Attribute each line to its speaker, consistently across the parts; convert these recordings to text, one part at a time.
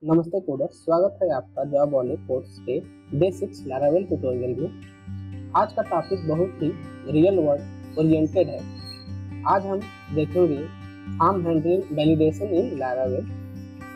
Speaker 1: नमस्ते कोडर्स, स्वागत है आपका जॉब वाले कोर्स के बेसिक्स लैरावेल ट्यूटोरियल में। आज का टॉपिक बहुत ही रियल वर्ल्ड ओरिएंटेड है। आज हम देखेंगे फॉर्म हैंडलिंग वैलिडेशन इन लैरावेल।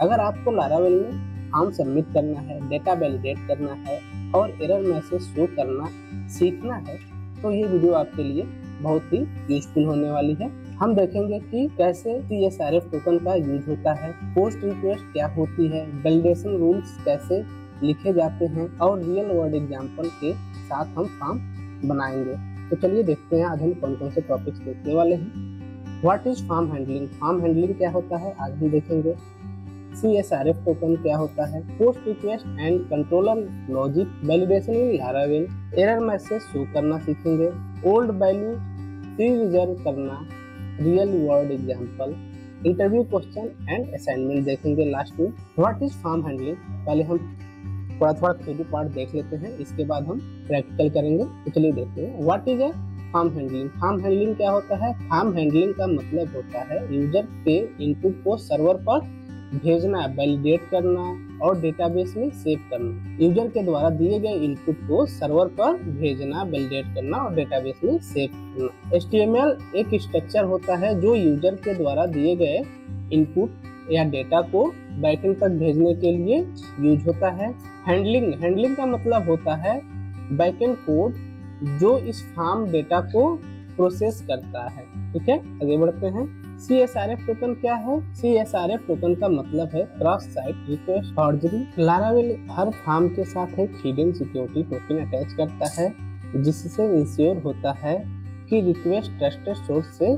Speaker 1: अगर आपको लैरावेल में फॉर्म सबमिट करना है, डेटा वैलिडेट करना है और एरर मैसेज शो करना सीखना है तो ये वीडियो आपके लिए बहुत ही यूजफुल होने वाली है। हम देखेंगे कि कैसे CSRF टोकन का यूज होता है, पोस्ट रिक्वेस्ट क्या होती है, वैलिडेशन रूल्स कैसे लिखे जाते हैं और रियल वर्ल्ड एग्जांपल के साथ हम फॉर्म बनाएंगे। तो चलिए देखते हैं आज हम कौन कौन से टॉपिक्स देखने वाले हैं। What is form handling? Form handling क्या होता है आज हम देखेंगे। CSRF टोकन क्या होता है, post request and controller logic, validation in Laravel, error message show करना सीखेंगे, ओल्ड वैल्यू प्री रिजर्व करना, real world example, interview question and assignment देखेंगे लास्ट में। What is form handling? पहले हम थोड़ा थ्योरी पार्ट देख लेते हैं, इसके बाद हम प्रैक्टिकल करेंगे। तो चलिए देखते हैं what is form handling. Form handling क्या होता है? फॉर्म हैंडलिंग का मतलब होता है यूजर के इनपुट को सर्वर पर भेजना, वैलिडेट करना और डेटाबेस में सेव करना। यूजर के द्वारा दिए गए इनपुट को सर्वर पर भेजना, वैलिडेट करना और डेटाबेस में सेव करना। HTML एक स्ट्रक्चर होता है जो यूजर के द्वारा दिए गए इनपुट या डेटा को बैकएंड तक भेजने के लिए यूज होता है। हैंडलिंग का मतलब होता है बैकएंड कोड जो इस फॉर्म डेटा को प्रोसेस करता है। ठीक है, आगे बढ़ते हैं। CSRF टोकन क्या है? CSRF टोकन का मतलब है क्रॉस साइट रिक्वेस्ट फॉर्जरी। लैरावेल हर फॉर्म के साथ एक हिडन सिक्योरिटी टोकन अटैच करता है जिससे इंश्योर होता है कि रिक्वेस्ट ट्रस्टेड सोर्स से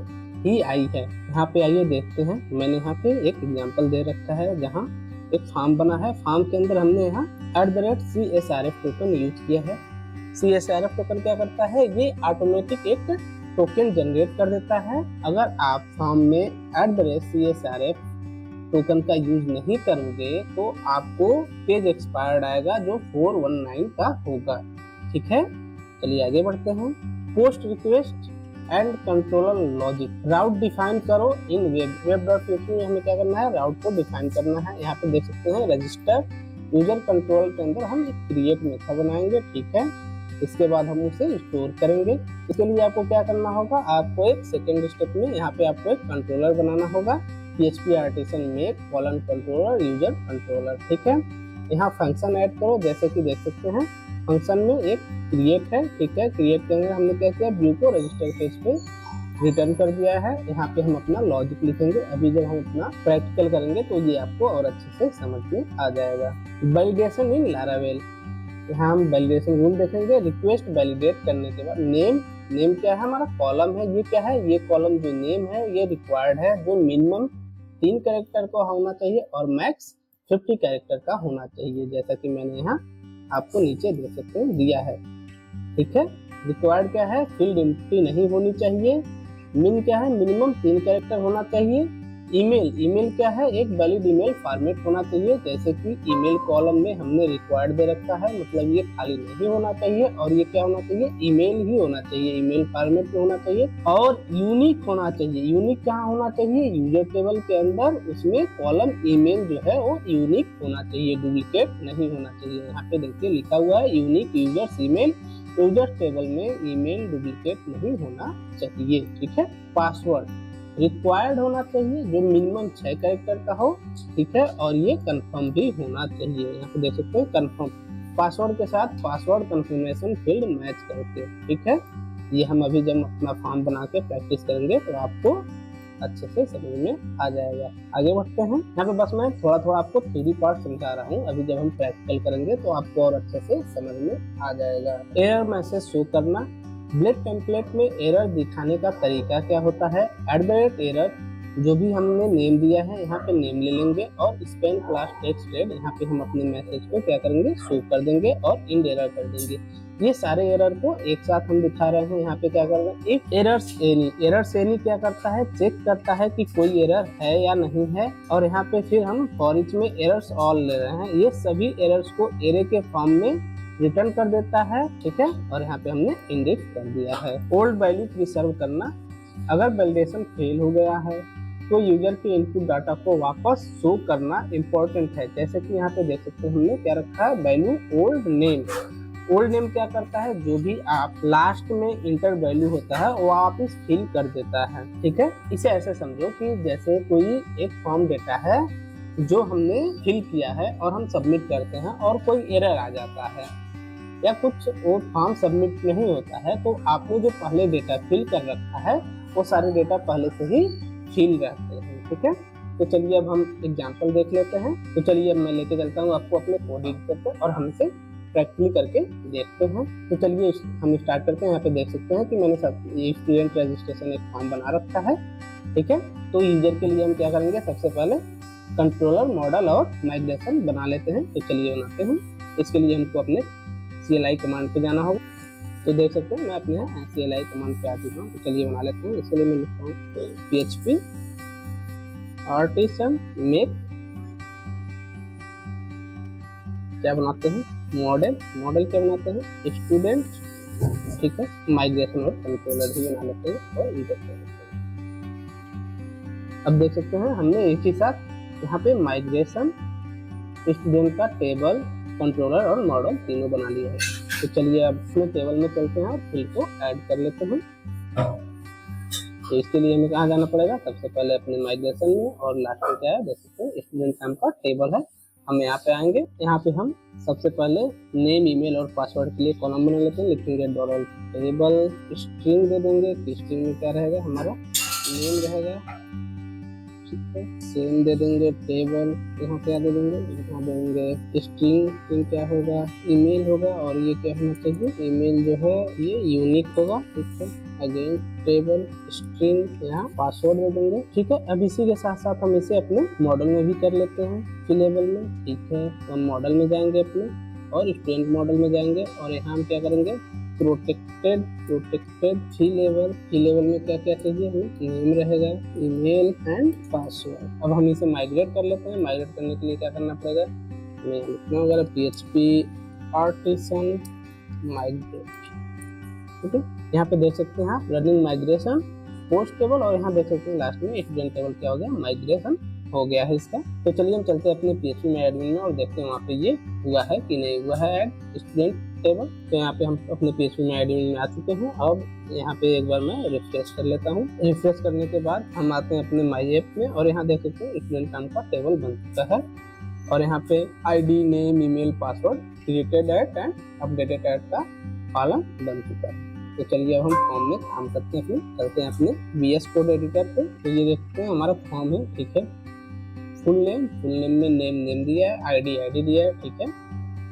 Speaker 1: ही आई है। यहाँ पे आइए देखते हैं। मैंने यहाँ पे एक एग्जांपल दे रखा है जहाँ एक फॉर्म बना है। फॉर्म के अंदर हमने यहाँ @CSRF टोकन यूज किया है। CSRF टोकन क्या करता है? ये ऑटोमेटिक एक टोकन जनरेट कर देता है। अगर आप फॉर्म में @CSRF टोकन का यूज नहीं करोगे तो आपको पेज एक्सपायर्ड आएगा जो 419 का होगा। ठीक है, चलिए आगे बढ़ते हैं। Post request and controller logic, route define करो इन वेब.php में हमें क्या करना है? राउट को डिफाइन करना है। यहाँ पे देख सकते हैं रजिस्टर यूजर कंट्रोल के अंदर हम एक क्रिएट मेथड बनाएंगे। ठीक है, इसके बाद हम उसे स्टोर करेंगे। इसके लिए आपको क्या करना होगा? आपको एक सेकेंड स्टेप में यहाँ पे आपको एक कंट्रोलर बनाना होगा। PHP artisan make colon controller user controller. ठीक है, यहाँ फंक्शन ऐड करो। जैसे कि देख सकते हैं फंक्शन में एक क्रिएट है। ठीक है, क्रिएट के अंदर हमने क्या किया? व्यू को रजिस्टर पेज पे रिटर्न कर दिया है। यहाँ पे हम अपना लॉजिक लिखेंगे। अभी जब हम अपना प्रैक्टिकल करेंगे तो ये आपको और अच्छे से समझ में आ जाएगा। वैलिडेशन इन लैरावेल, यहाँ हम वैलिडेशन रूल देखेंगे। रिक्वेस्ट वैलिडेट करने के बाद नेम क्या है? हमारा कॉलम है। ये क्या है? ये कॉलम जो नेम है ये रिक्वायर्ड है, जो मिनिमम 3 कैरेक्टर का होना चाहिए और मैक्स 50 कैरेक्टर का होना चाहिए, जैसा कि मैंने यहाँ आपको नीचे देख सकते हैं दिया है। ठीक है, रिक्वायर्ड क्या है? फील्ड एम्प्टी नहीं होनी चाहिए। मिन क्या है? मिनिमम 3 कैरेक्टर होना चाहिए। ईमेल क्या है? एक वैलिड ईमेल फॉर्मेट होना चाहिए। जैसे कि ईमेल कॉलम में हमने रिक्वायर्ड दे रखा है, मतलब ये खाली नहीं होना चाहिए। और ये क्या होना चाहिए? ईमेल ही होना चाहिए, ईमेल फॉर्मेट में होना चाहिए और यूनिक होना चाहिए। यूनिक कहाँ होना चाहिए? यूजर टेबल के अंदर उसमें कॉलम ईमेल जो है वो यूनिक होना चाहिए, डुप्लीकेट नहीं होना चाहिए। यहाँ पे देखिए लिखा हुआ है unique users email, user table में ईमेल डुप्लीकेट नहीं होना चाहिए। ठीक है, पासवर्ड रिक्वायर्ड होना चाहिए जो मिनिमम 6 कैरेक्टर का हो। ठीक है, और ये कंफर्म भी होना चाहिए। यहाँ पे देख सकते हैं कंफर्म पासवर्ड के साथ पासवर्ड कंफर्मेशन फील्ड मैच करके। ठीक है, ये हम अभी जब अपना फॉर्म बना के प्रैक्टिस करेंगे तो आपको अच्छे से समझ में आ जाएगा। आगे बढ़ते हैं। यहाँ पे बस मैं थोड़ा आपको थ्योरी पार्ट समझा रहा हूँ। अभी जब हम प्रैक्टिकल करेंगे तो आपको और अच्छे से समझ में आ जाएगा। एरर मैसेज शो करना, ब्लेड टेम्पलेट में एरर दिखाने का तरीका क्या होता है? @एरर, जो भी हमने नेम दिया है यहाँ पे नेम ले लेंगे और स्पेन क्लास टेक्स्ट रेड, यहाँ पे हम अपने मैसेज को क्या करेंगे? शो कर देंगे और इंड एरर कर देंगे। ये सारे एरर को एक साथ हम दिखा रहे हैं। यहाँ पे क्या कर रहे हैं? इफ एरर्स एनी क्या करता है? चेक करता है कि कोई एरर है या नहीं है। और यहाँ पे फिर हम फॉर ईच में एरर्स ऑल ले रहे हैं। ये सभी एरर्स को एरे के फॉर्म में रिटर्न कर देता है। ठीक है, और यहाँ पे हमने इंडेक्स कर दिया है। ओल्ड वैल्यू प्रिसर्व करना, अगर वैलिडेशन फेल हो गया है तो यूजर के इनपुट डाटा को वापस शो करना इम्पोर्टेंट है। जैसे कि यहाँ पे देख सकते हैं हमने क्या रखा है, value old name. Old name क्या करता है, जो भी आप लास्ट में इंटर वैल्यू होता है वो वापस फिल कर देता है। ठीक है, इसे ऐसे समझो कि जैसे कोई एक फॉर्म डेटा है जो हमने फिल किया है और हम सबमिट करते हैं और कोई एरर आ जाता है या कुछ वो फॉर्म सबमिट नहीं होता है, तो आपने जो पहले डेटा फिल कर रखा है वो सारे डेटा पहले से ही फिल रहते हैं। ठीक है, तो चलिए अब हम एग्जांपल देख लेते हैं। तो चलिए अब मैं लेके चलता हूँ आपको अपने कोड एडिटर पे और हम इसे प्रैक्टिकली करके देखते हैं। तो चलिए हम स्टार्ट करते हैं। यहाँ पे देख सकते हैं कि मैंने ये स्टूडेंट रजिस्ट्रेशन एक फॉर्म बना रखा है। ठीक है, तो यूजर के लिए हम क्या करेंगे, सबसे पहले कंट्रोलर मॉडल और माइग्रेशन बना लेते हैं। तो चलिए बनाते हैं। इसके लिए हमको अपने CLI कमांड पे जाना होगा। तो देख सकते हैं मैं अपने CLI कमांड पे आ चुका हूँ। तो चलिए बना लेते हैं। इसके लिए मैं लिखता हूँ PHP आर्टिसन मेक, क्या बनाते हैं, मॉडल। मॉडल क्या बनाते हैं, स्टूडेंट। ठीक है, माइग्रेशन और कंट्रोलर भी बना लेते हैं और इंटर कर लेते हैं। अब देख सकते हैं हमने एक ही साथ यहाँ पे माइग्रेशन, स्टूडेंट का टेबल, कंट्रोलर और मॉडल तीनों बना लिया है। तो चलिए अब इसमें टेबल में चलते हैं और फिल को ऐड कर लेते हैं। तो इसके लिए हमें कहाँ जाना पड़ेगा, सबसे पहले अपने माइग्रेशन में, और लास्ट में क्या है देख सकते हैं स्टूडेंट नाम का टेबल है। हम यहाँ पे आएंगे, यहाँ पे हम सबसे पहले नेम, ईमेल और पासवर्ड के लिए कॉलम बना लेते हैं। लिखेंगे डॉलर टेबल स्ट्रिंग दे देंगे। स्ट्रिंग में क्या रहेगा, हमारा नेम रहेगा। ठीक है, सेम दे देंगे टेबल, यहाँ क्या दे देंगे, यहाँ देंगे स्ट्रिंग क्या होगा, ईमेल होगा। और ये क्या होना चाहिए, ईमेल जो है ये यूनिक होगा। ठीक है, अगेन टेबल स्ट्रिंग, यहाँ पासवर्ड दे देंगे। ठीक है, अब इसी के साथ साथ हम इसे अपने मॉडल में भी कर लेते हैं, फिलेबल में। ठीक है, तो हम मॉडल में जाएंगे अपने और स्टूडेंट मॉडल में जाएंगे और यहाँ हम क्या करेंगे, प्रोटेक्टेड फिलेबल में क्या क्या चाहिए हमें, नेम रहेगा, ईमेल एंड पासवर्ड। अब हम इसे माइग्रेट कर लेते हैं। माइग्रेट करने के लिए क्या करना पड़ेगा, मैं लिखना होगा PHP आर्टिसन माइग्रेट। ठीक है, यहाँ पे देख सकते हैं आप रनिंग माइग्रेशन पोस्ट टेबल, और यहाँ देख सकते हैं लास्ट में स्टूडेंट टेबल क्या हो गया, माइग्रेशन हो गया है इसका। तो चलिए हम चलते हैं अपने PHP में एडमिन में और देखते हैं वहाँ पे ये हुआ है कि नहीं हुआ है ऐड स्टूडेंट टेबल। तो यहाँ पे हम अपने PHP में एडमिन में आ चुके हैं। अब यहाँ पे एक बार मैं रिफ्रेश कर लेता हूँ। रिफ्रेश करने के बाद हम आते हैं अपने माई ऐप में और यहाँ देख सकते हैं स्टूडेंट नाम का टेबल बन चुका है। और यहाँ पे ID, name, email, password, created at and updated at का कॉलम बन चुका है। तो चलिए अब हम फॉर्म में काम करते हैं, चलते हैं अपने VS कोड एडिटर पे। तो ये देखते हैं हमारा फॉर्म है। ठीक है, फुल नेम में नेम दिया है, ID दिया है। ठीक है,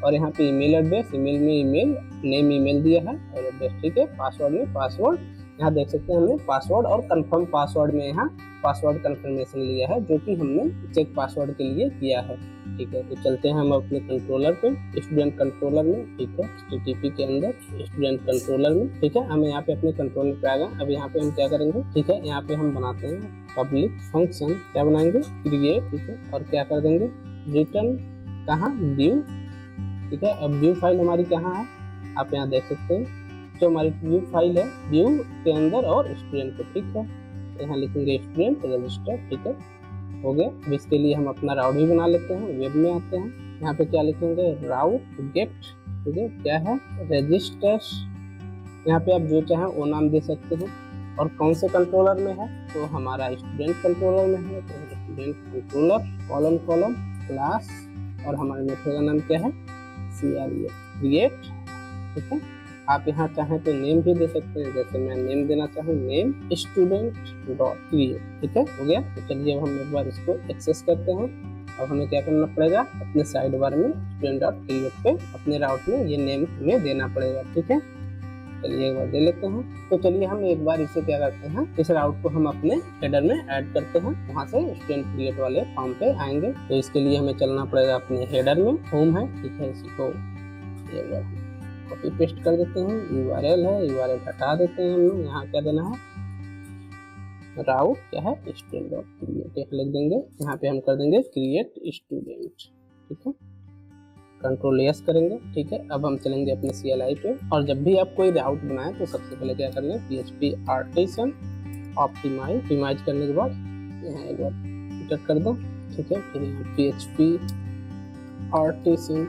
Speaker 1: और यहाँ पे ईमेल एड्रेस, ईमेल में ईमेल, नेम ईमेल दिया है और एड्रेस। ठीक है, पासवर्ड में पासवर्ड, यहाँ देख सकते हैं हमने पासवर्ड और कंफर्म पासवर्ड में यहाँ पासवर्ड कंफर्मेशन लिया है, जो कि हमने चेक पासवर्ड के लिए किया है। ठीक है, तो चलते हैं हम अपने कंट्रोलर पे, स्टूडेंट कंट्रोलर में। ठीक है, HTTP के अंदर स्टूडेंट कंट्रोलर में। ठीक है, हम यहाँ पे अपने कंट्रोलर पे आ गए। अब यहाँ पे हम क्या करेंगे, ठीक है, यहाँ पे हम बनाते हैं पब्लिक फंक्शन, क्या बनाएंगे, क्रिएट। ठीक है, और क्या कर देंगे, रिटर्न कहाँ, व्यू। ठीक है, अब व्यू फाइल हमारी कहाँ है, आप यहाँ देख सकते हैं जो हमारी व्यू फाइल है, व्यू के अंदर और स्टूडेंट पे। ठीक है, यहाँ लिखेंगे स्टूडेंट रजिस्टर। ठीक है, हो गया। अब इसके लिए हम अपना राउट भी बना लेते हैं। वेब में आते हैं, यहाँ पे क्या लिखेंगे, राउट गेट। ठीक है, क्या है, रजिस्टर्स। यहाँ पे आप जो चाहें वो नाम दे सकते हैं। और कौन से कंट्रोलर में है, तो हमारा स्टूडेंट कंट्रोलर में है। तो स्टूडेंट कंट्रोलर कॉलम क्लास, और हमारे मेथड का नाम क्या है, क्रिएट। ठीक है, आप यहाँ चाहें तो नेम भी दे सकते हैं, जैसे मैं नेम देना चाहूँ, नेम स्टूडेंट डॉट क्रिएट। ठीक है, हो गया। तो चलिए अब हम एक बार इसको एक्सेस करते हैं। अब हमें क्या करना पड़ेगा, अपने साइड बार में स्टूडेंट डॉट क्रिएट पे अपने राउट में ये नेम हमें देना पड़ेगा। ठीक है, चलिए एक बार दे लेते हैं। तो चलिए हम एक बार इसे क्या करते हैं, इस राउट को हम अपने हेडर में ऐड करते हैं, वहाँ से स्टूडेंट क्रिएट वाले फॉर्म पे आएंगे। तो इसके लिए हमें चलना पड़ेगा अपने हेडर में, होम है। ठीक है, इसको एक बार कॉपी पेस्ट कर देते हैं, URL है, URL हटा देते हैं। हम यहाँ क्या देना है, राउट क्या है, स्टूडेंट डॉट क्रिएट लिख देंगे। यहाँ पे हम कर देंगे क्रिएट स्टूडेंट। ठीक है, कंट्रोल एस करेंगे। ठीक है, अब हम चलेंगे अपने CLI पे, और जब भी आप कोई राउट बनाए तो सबसे पहले क्या करना है, PHP आर्टिसन ऑप्टिमाइज करने के बाद यहाँ एक बार एंटर कर दो, ठीक है। फिर यहाँ PHP आर्टिसन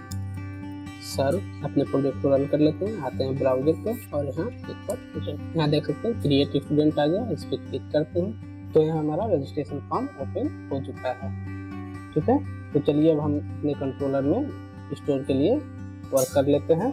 Speaker 1: सर्व अपने प्रोजेक्ट को रन कर लेते हैं, आते हैं ब्राउजर पे और यहाँ एक बार यहाँ देख सकते हैं क्रिएट स्टूडेंट आ गया, इस पर क्लिक करते हैं तो यहाँ हमारा रजिस्ट्रेशन फॉर्म ओपन हो चुका है, ठीक है। तो चलिए अब हम अपने कंट्रोलर में स्टोर के लिए वर्क कर लेते हैं।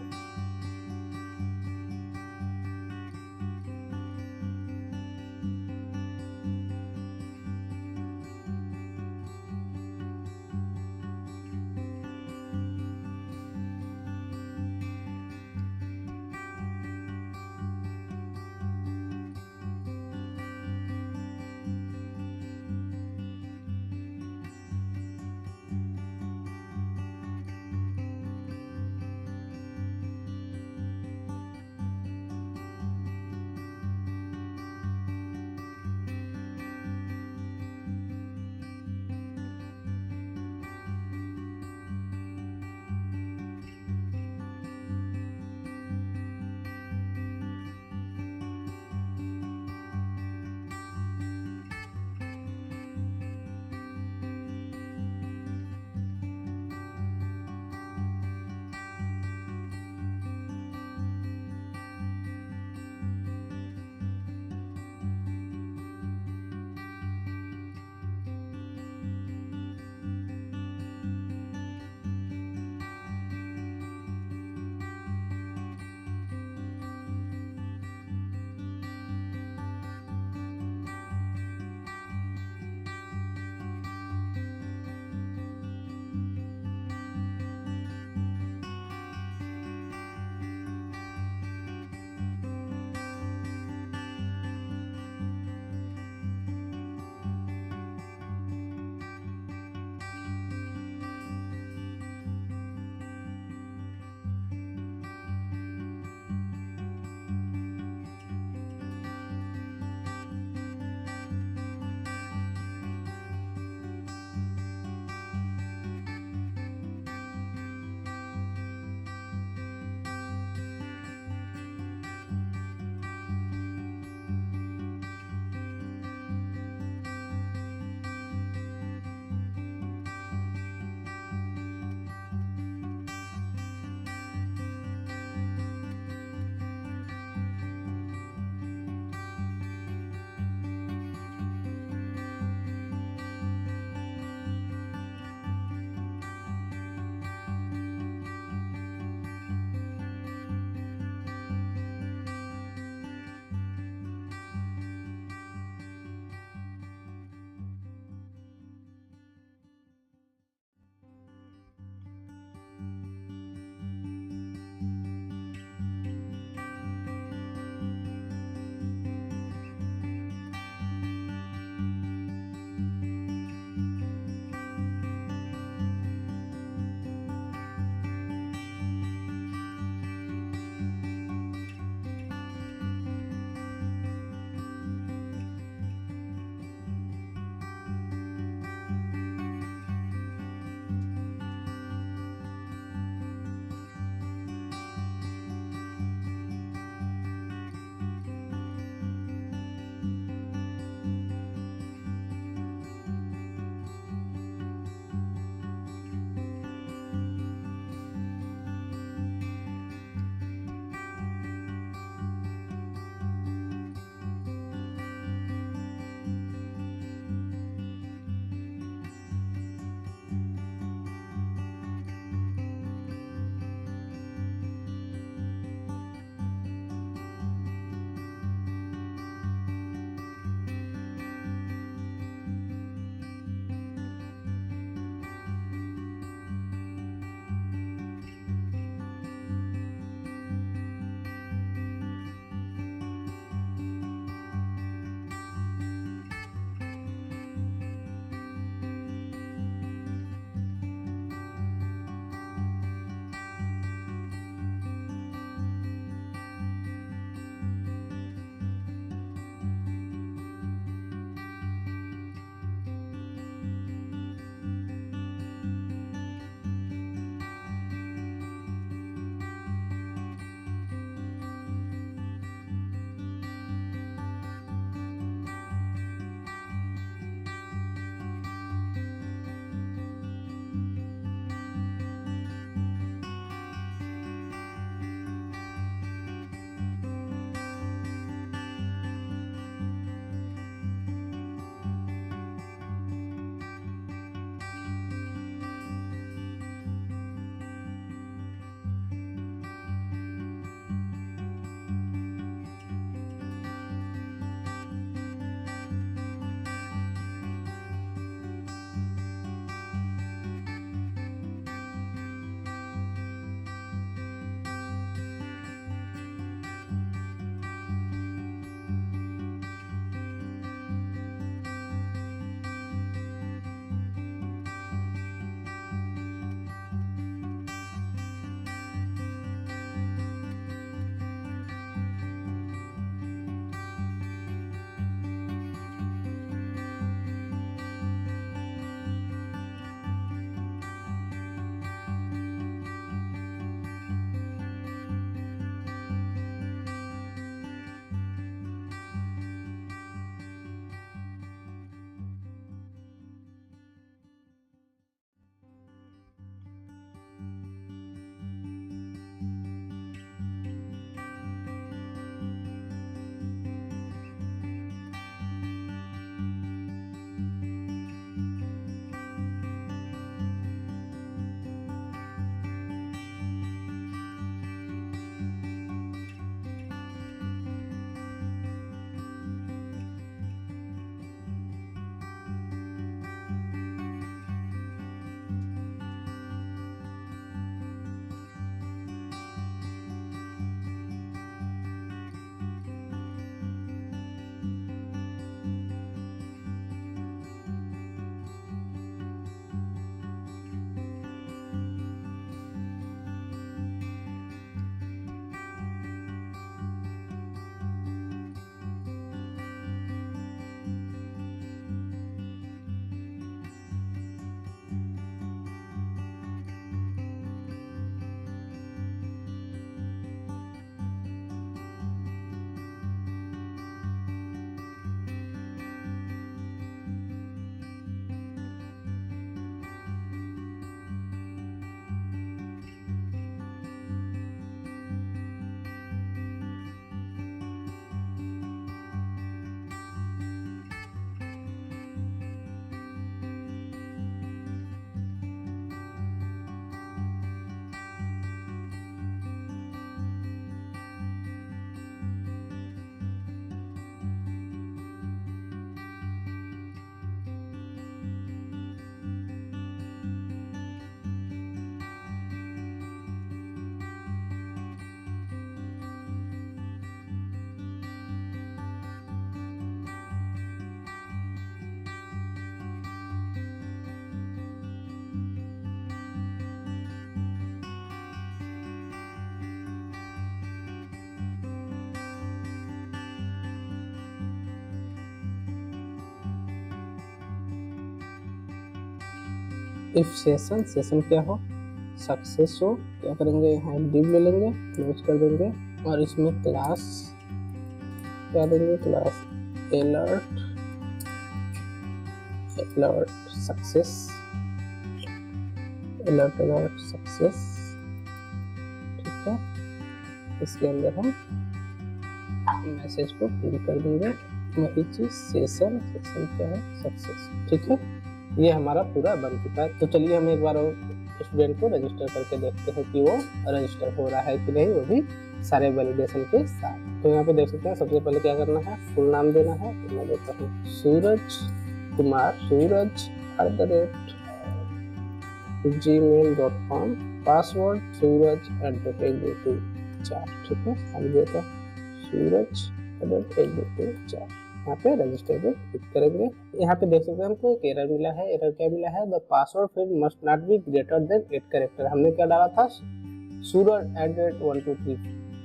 Speaker 1: इफ सेशन, सेशन क्या हो, सक्सेस हो, क्या करेंगे यहाँ डिव ले लेंगे, क्लोज कर देंगे और इसमें क्लास क्या देंगे, class alert, alert success, alert alert success. ठीक है, इसके अंदर हम मैसेज को प्रिंट कर देंगे, वही चीज सेशन, सेशन क्या है, सक्सेस। ठीक है, ये हमारा पूरा बन चुका है। तो चलिए हम एक बार स्टूडेंट को रजिस्टर करके देखते हैं कि वो रजिस्टर हो रहा है कि नहीं, वो भी सारे वैलिडेशन के साथ। तो यहाँ पे देख सकते हैं, सबसे पहले क्या करना है, फुल नाम देना है। तो मैं देता हूँ सूरज कुमार, सूरज @gmail.com, पासवर्ड सूरज@123 ठीक है, हम देता सूरज@123। यहाँ पे रजिस्टर पे क्लिक करेंगे। यहाँ पे देख सकते हैं हमको एक एरर मिला है। एरर क्या मिला है, the password field must not be greater than 8 character. हमने क्या डाला था, सूरज@123,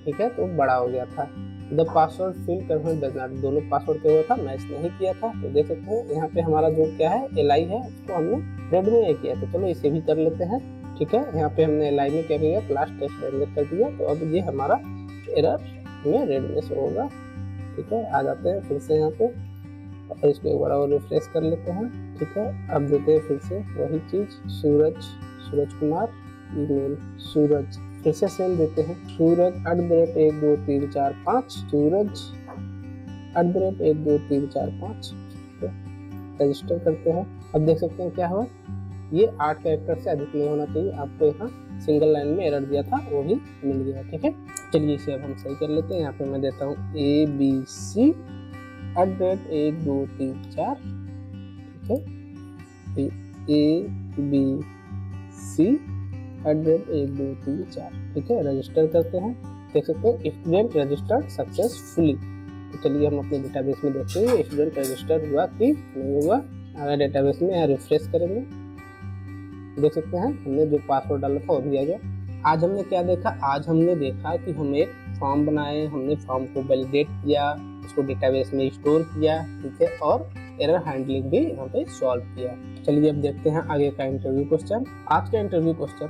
Speaker 1: ठीक है, तो बड़ा हो गया था। The password field confirm does not, दोनों पासवर्ड क्या हुआ था, मैच नहीं किया था। तो देख सकते हैं यहाँ पे हमारा जो क्या है LI है, उसको हमने रेड में किया। तो चलो इसे भी कर लेते हैं। ठीक है, यहाँ पे हमने LI में क्या किया, क्लास टेस्ट जनरेट कर दिया। तो अब ये हमारा एरर में रेड में से होगा। ठीक है, आ जाते हैं फिर से यहाँ पे और इसको एक बार और रिफ्रेश कर लेते हैं। ठीक है, अब देते हैं फिर से वही चीज, सूरज कुमार ईमेल सूरज, फिर से सेम देते हैं, सूरज@12345, सूरज@12345। रजिस्टर करते हैं। अब देख सकते हैं क्या हुआ, ये 8 कैरेक्टर से अधिक नहीं होना चाहिए। आपको यहाँ सिंगल लाइन में एरर दिया था, वो भी मिल गया। ठीक है, चलिए इसे अब हम सही कर लेते हैं। यहाँ पे मैं देता हूँ ABC@12345। ठीक है, ABC@12345। ठीक है, रजिस्टर करते हैं। देख सकते हैं स्टूडेंट रजिस्टर्ड सक्सेसफुली। तो चलिए हम अपने डेटाबेस में देखते हैं स्टूडेंट रजिस्टर हुआ कि नहीं हुआ। अगर डेटाबेस में यहाँ रिफ्रेश करेंगे, देख सकते हैं हमने जो पासवर्ड डाला था वो भी आ गया। आज हमने क्या देखा, आज हमने देखा कि हम एक फॉर्म बनाए, हमने फॉर्म को वैलिडेट किया, उसको डेटाबेस में स्टोर किया। ठीक है, और एरर हैंडलिंग भी यहाँ पे सॉल्व किया। चलिए अब देखते हैं आगे का इंटरव्यू क्वेश्चन। आज का interview question,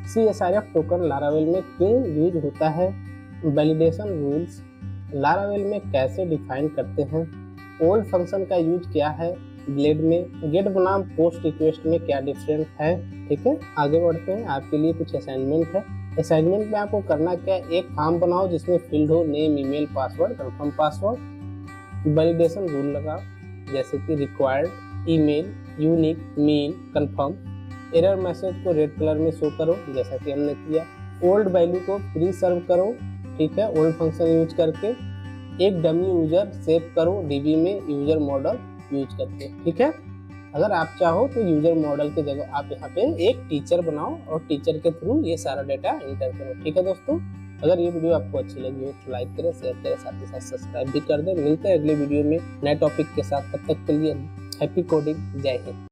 Speaker 1: CSRF token Laravel में क्यों यूज होता है, वैलिडेशन रूल्स लारावेल में कैसे डिफाइन करते हैं, ओल्ड फंक्शन का यूज क्या है ब्लेड में, गेट बनाम पोस्ट रिक्वेस्ट में क्या डिफरेंस है। ठीक है, आगे बढ़ते हैं। आपके लिए कुछ असाइनमेंट है। असाइनमेंट में आपको करना क्या है, एक फॉर्म बनाओ जिसमें फील्ड हो name, email, password, confirm password, validation rule लगाओ जैसे कि required, email, unique, mean, confirm. Error message को रेड कलर में शो करो जैसा कि हमने किया। ओल्ड वैल्यू को प्री सर्व करो। ठीक है, ओल्ड फंक्शन यूज करके। एक डमी यूजर सेव करो DB में यूजर मॉडल यूज करके। ठीक है, अगर आप चाहो तो यूजर मॉडल की जगह आप यहाँ पे एक टीचर बनाओ और टीचर के थ्रू ये सारा डेटा एंटर करो। ठीक है दोस्तों, अगर ये वीडियो आपको अच्छी लगी हो तो लाइक करें, शेयर करें, साथ ही साथ सब्सक्राइब भी कर दें। मिलते हैं अगले वीडियो में नए टॉपिक के साथ, तब तक के लिए हैप्पी कोडिंग, जय हिंद।